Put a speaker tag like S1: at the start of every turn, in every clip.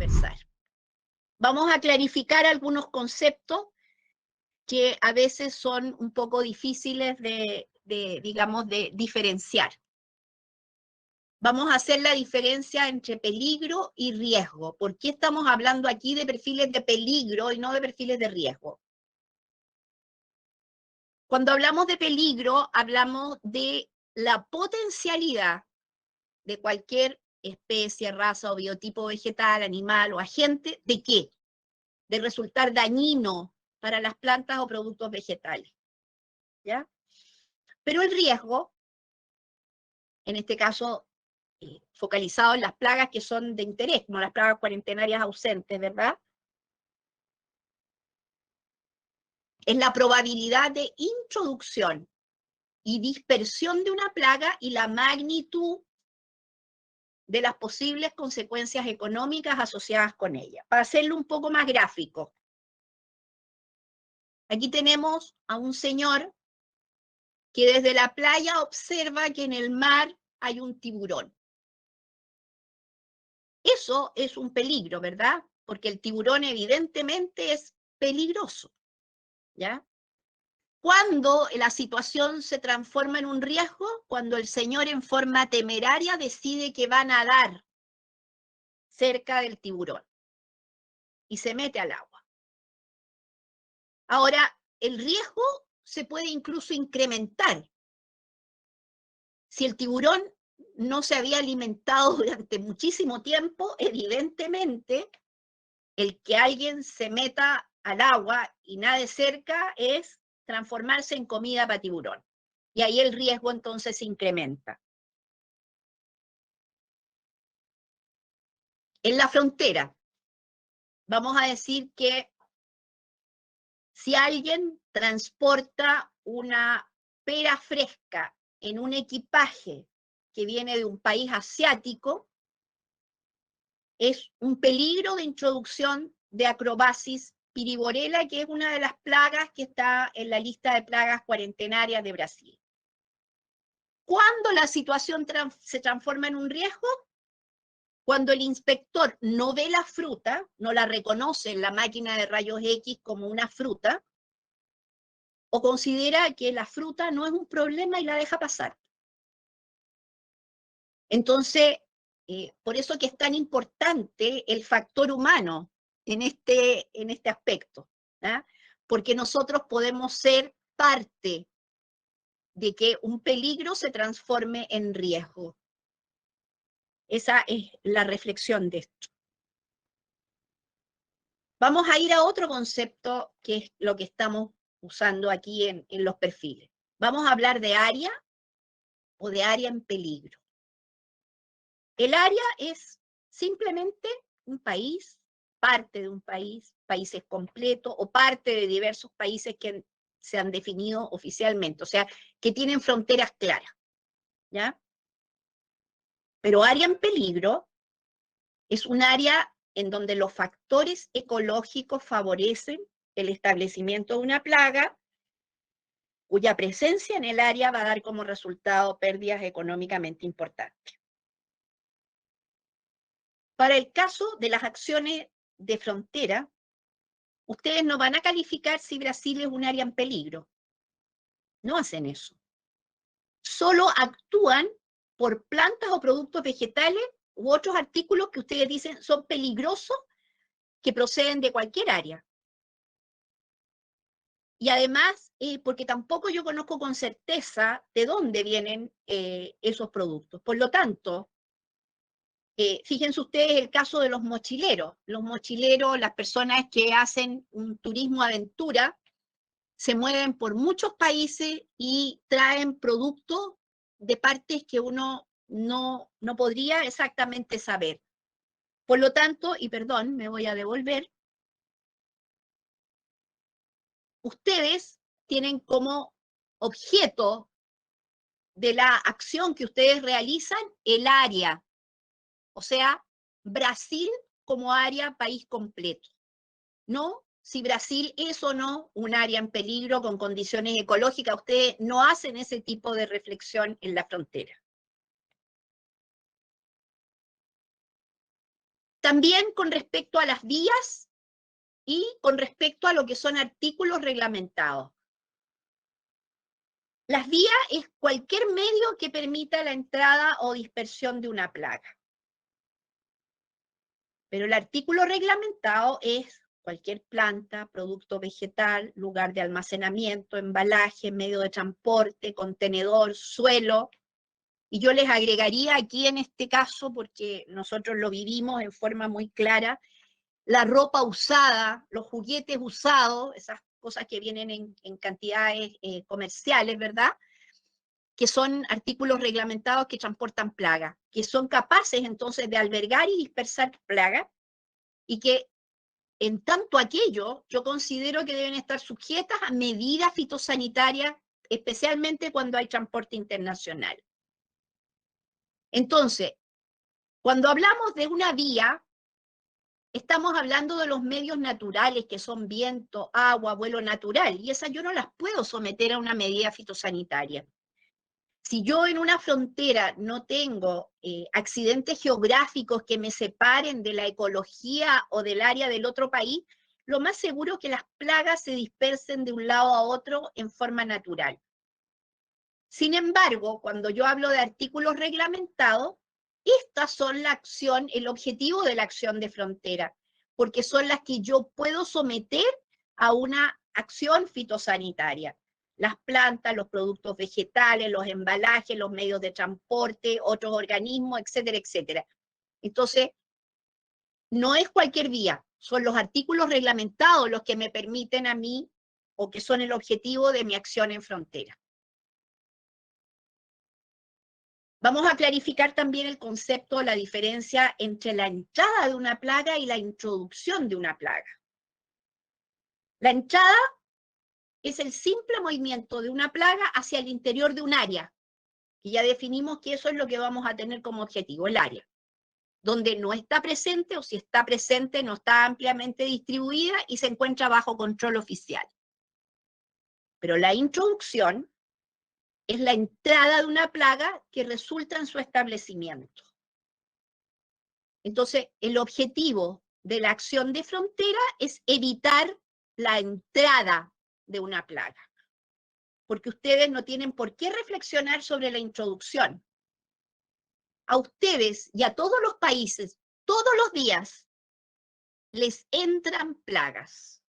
S1: conversar. Vamos a clarificar algunos conceptos que a veces son un poco difíciles digamos, de diferenciar. Vamos a hacer la diferencia entre peligro y riesgo. ¿Por qué estamos hablando aquí de perfiles de peligro y no de perfiles de riesgo? Cuando hablamos de peligro, hablamos de la potencialidad de cualquier especie, raza o biotipo vegetal, animal o agente, ¿de qué? De resultar dañino para las plantas o productos vegetales, ¿ya? Pero el riesgo, en este caso, focalizado en las plagas que son de interés, como las plagas cuarentenarias ausentes, ¿verdad? Es la probabilidad de introducción y dispersión de una plaga y la magnitud de las posibles consecuencias económicas asociadas con ella. Para hacerlo un poco más gráfico, aquí tenemos a un señor que desde la playa observa que en el mar hay un tiburón. Eso es un peligro, ¿verdad? Porque el tiburón evidentemente es peligroso, ¿ya? Cuando la situación se transforma en un riesgo, cuando el señor en forma temeraria decide que va a nadar cerca del tiburón y se mete al agua. Ahora, el riesgo se puede incluso incrementar. Si el tiburón no se había alimentado durante muchísimo tiempo, evidentemente el que alguien se meta al agua y nade cerca es transformarse en comida para tiburón. Y ahí el riesgo entonces se incrementa. En la frontera, vamos a decir que si alguien transporta una pera fresca en un equipaje que viene de un país asiático, es un peligro de introducción de Acrobasis piriborela, que es una de las plagas que está en la lista de plagas cuarentenarias de Brasil. ¿Cuándo la situación se transforma en un riesgo? Cuando el inspector no ve la fruta, no la reconoce en la máquina de rayos X como una fruta, o considera que la fruta no es un problema y la deja pasar. Entonces, por eso que es tan importante el factor humano en este aspecto, ¿ah? Porque nosotros podemos ser parte de que un peligro se transforme en riesgo. Esa es la reflexión de esto. Vamos a ir a otro concepto que es lo que estamos usando aquí en los perfiles. Vamos a hablar de área o de área en peligro. El área es simplemente un país, parte de un país, países completos o parte de diversos países que se han definido oficialmente, o sea, que tienen fronteras claras, ¿ya? Pero área en peligro es un área en donde los factores ecológicos favorecen el establecimiento de una plaga cuya presencia en el área va a dar como resultado pérdidas económicamente importantes. Para el caso de las acciones de frontera, ustedes no van a calificar si Brasil es un área en peligro. No hacen eso. Solo actúan por plantas o productos vegetales u otros artículos que ustedes dicen son peligrosos que proceden de cualquier área. Y además, porque tampoco yo conozco con certeza de dónde vienen esos productos. Por lo tanto, fíjense ustedes el caso de los mochileros. Los mochileros, las personas que hacen un turismo aventura, se mueven por muchos países y traen productos de partes que uno no podría exactamente saber. Por lo tanto, y perdón, me voy a devolver, ustedes tienen como objeto de la acción que ustedes realizan el área, o sea, Brasil como área, país completo, ¿no? Si Brasil es o no un área en peligro con condiciones ecológicas, ustedes no hacen ese tipo de reflexión en la frontera. También con respecto a las vías y con respecto a lo que son artículos reglamentados. Las vías es cualquier medio que permita la entrada o dispersión de una plaga. Pero el artículo reglamentado es cualquier planta, producto vegetal, lugar de almacenamiento, embalaje, medio de transporte, contenedor, suelo. Y yo les agregaría aquí en este caso, porque nosotros lo vivimos en forma muy clara, la ropa usada, los juguetes usados, esas cosas que vienen en cantidades comerciales, ¿verdad? Que son artículos reglamentados que transportan plagas, que son capaces entonces de albergar y dispersar plagas, y que en tanto aquello yo considero que deben estar sujetas a medidas fitosanitarias, especialmente cuando hay transporte internacional. Entonces, cuando hablamos de una vía, estamos hablando de los medios naturales, que son viento, agua, vuelo natural, y esas yo no las puedo someter a una medida fitosanitaria. Si yo en una frontera no tengo accidentes geográficos que me separen de la ecología o del área del otro país, lo más seguro es que las plagas se dispersen de un lado a otro en forma natural. Sin embargo, cuando yo hablo de artículos reglamentados, estas son la acción, el objetivo de la acción de frontera, porque son las que yo puedo someter a una acción fitosanitaria. Las plantas, los productos vegetales, los embalajes, los medios de transporte, otros organismos, etcétera, etcétera. Entonces, no es cualquier vía, son los artículos reglamentados los que me permiten a mí, o que son el objetivo de mi acción en frontera. Vamos a clarificar también el concepto, la diferencia entre la entrada de una plaga y la introducción de una plaga. La entrada es el simple movimiento de una plaga hacia el interior de un área, y ya definimos que eso es lo que vamos a tener como objetivo, el área, donde no está presente, o si está presente no está ampliamente distribuida y se encuentra bajo control oficial. Pero la introducción es la entrada de una plaga que resulta en su establecimiento. Entonces, el objetivo de la acción de frontera es evitar la entrada de una plaga, porque ustedes no tienen por qué reflexionar sobre la introducción. A ustedes y a todos los países, todos los días, les entran plagas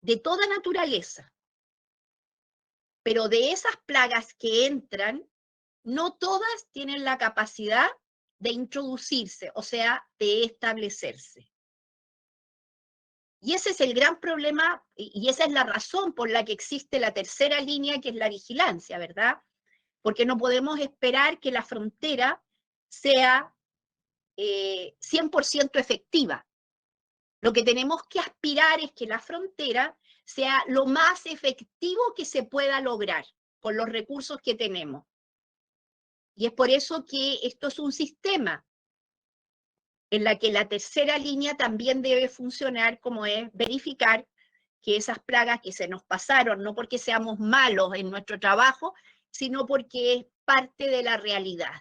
S1: de toda naturaleza, pero de esas plagas que entran, no todas tienen la capacidad de introducirse, o sea, de establecerse. Y ese es el gran problema, y esa es la razón por la que existe la tercera línea, que es la vigilancia, ¿verdad? Porque no podemos esperar que la frontera sea 100% efectiva. Lo que tenemos que aspirar es que la frontera sea lo más efectivo que se pueda lograr con los recursos que tenemos. Y es por eso que esto es un sistema en la que la tercera línea también debe funcionar, como es verificar que esas plagas que se nos pasaron, no porque seamos malos en nuestro trabajo, sino porque es parte de la realidad.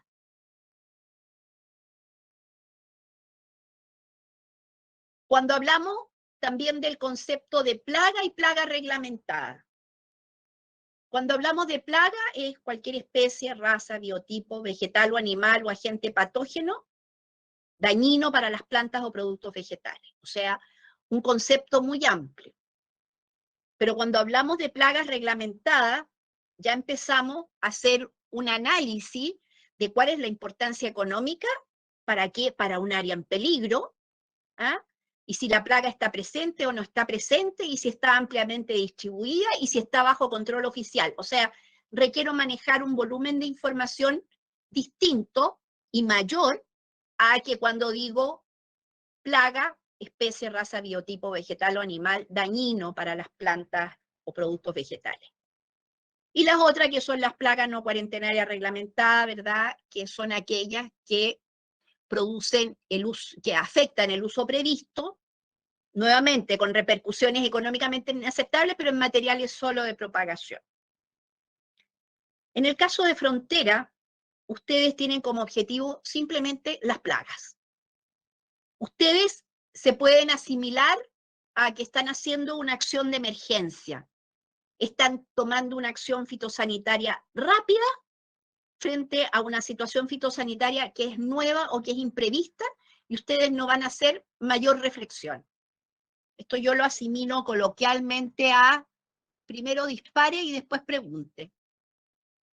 S1: Cuando hablamos también del concepto de plaga y plaga reglamentada. Cuando hablamos de plaga es cualquier especie, raza, biotipo, vegetal o animal o agente patógeno dañino para las plantas o productos vegetales. O sea, un concepto muy amplio. Pero cuando hablamos de plagas reglamentadas, ya empezamos a hacer un análisis de cuál es la importancia económica, para qué, para un área en peligro, ¿ah? Y si la plaga está presente o no está presente, y si está ampliamente distribuida, y si está bajo control oficial. O sea, requiero manejar un volumen de información distinto y mayor a que cuando digo plaga, especie, raza, biotipo, vegetal o animal, dañino para las plantas o productos vegetales. Y las otras que son las plagas no cuarentenarias reglamentadas, ¿verdad? Que son aquellas que producen el uso, que afectan el uso previsto, nuevamente con repercusiones económicamente inaceptables, pero en materiales solo de propagación. En el caso de frontera, ustedes tienen como objetivo simplemente las plagas. Ustedes se pueden asimilar a que están haciendo una acción de emergencia. Están tomando una acción fitosanitaria rápida frente a una situación fitosanitaria que es nueva o que es imprevista, y ustedes no van a hacer mayor reflexión. Esto yo lo asimilo coloquialmente a primero dispare y después pregunte.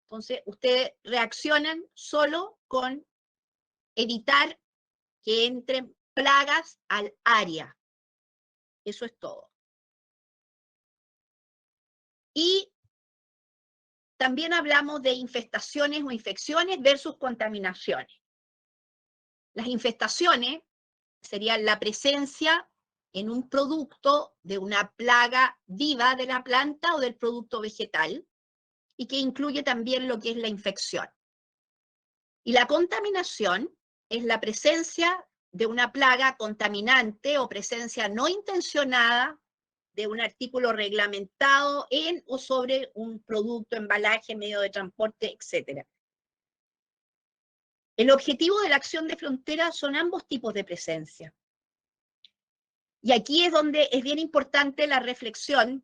S1: Entonces, ustedes reaccionan solo con evitar que entren plagas al área. Eso es todo. Y también hablamos de infestaciones o infecciones versus contaminaciones. Las infestaciones serían la presencia en un producto de una plaga viva de la planta o del producto vegetal, y que incluye también lo que es la infección. Y la contaminación es la presencia de una plaga contaminante o presencia no intencionada de un artículo reglamentado en o sobre un producto, embalaje, medio de transporte, etc. El objetivo de la acción de frontera son ambos tipos de presencia. Y aquí es donde es bien importante la reflexión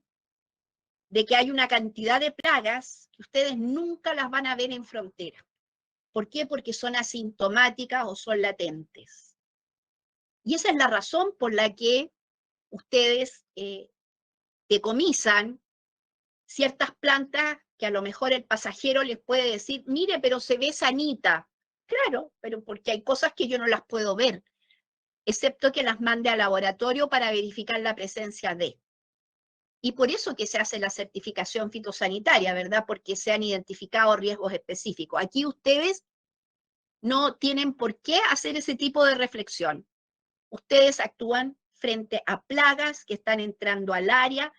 S1: de que hay una cantidad de plagas que ustedes nunca las van a ver en frontera. ¿Por qué? Porque son asintomáticas o son latentes. Y esa es la razón por la que ustedes decomisan ciertas plantas que a lo mejor el pasajero les puede decir, mire, pero se ve sanita. Claro, pero porque hay cosas que yo no las puedo ver, excepto que las mande al laboratorio para verificar la presencia de. Y por eso que se hace la certificación fitosanitaria, ¿verdad? Porque se han identificado riesgos específicos. Aquí ustedes no tienen por qué hacer ese tipo de reflexión. Ustedes actúan frente a plagas que están entrando al área,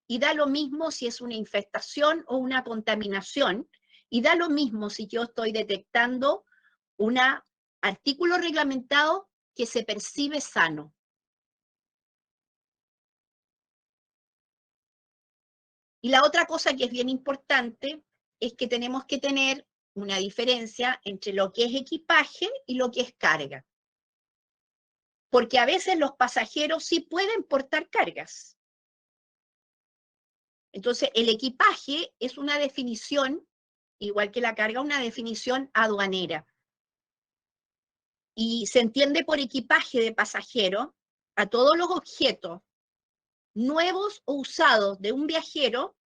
S1: y da lo mismo si es una infestación o una contaminación, y da lo mismo si yo estoy detectando un artículo reglamentado que se percibe sano. Y la otra cosa que es bien importante es que tenemos que tener una diferencia entre lo que es equipaje y lo que es carga. Porque a veces los pasajeros sí pueden portar cargas. Entonces, el equipaje es una definición, igual que la carga, una definición aduanera. Y se entiende por equipaje de pasajero a todos los objetos nuevos o usados de un viajero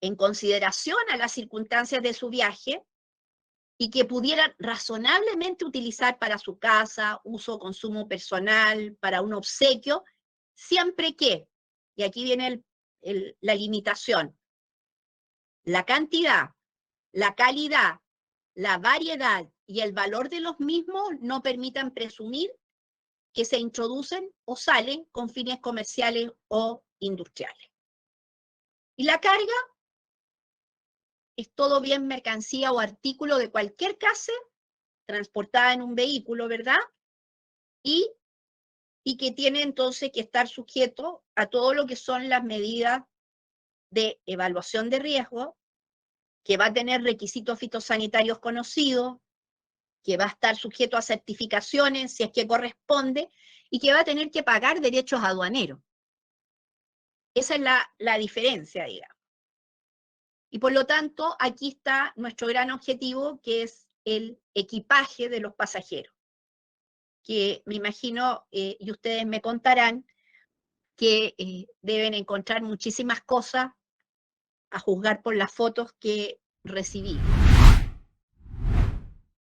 S1: en consideración a las circunstancias de su viaje y que pudieran razonablemente utilizar para su casa, uso o consumo personal, para un obsequio, siempre que, y aquí viene la limitación, la cantidad, la calidad, la variedad y el valor de los mismos no permitan presumir que se introducen o salen con fines comerciales o industriales. Y la carga es todo bien, mercancía o artículo de cualquier clase transportada en un vehículo, ¿verdad? Y que tiene entonces que estar sujeto a todo lo que son las medidas de evaluación de riesgo, que va a tener requisitos fitosanitarios conocidos, que va a estar sujeto a certificaciones si es que corresponde, y que va a tener que pagar derechos aduaneros. Esa es la diferencia, digamos. Y por lo tanto, aquí está nuestro gran objetivo, que es el equipaje de los pasajeros, que me imagino, y ustedes me contarán, que deben encontrar muchísimas cosas a juzgar por las fotos que recibí.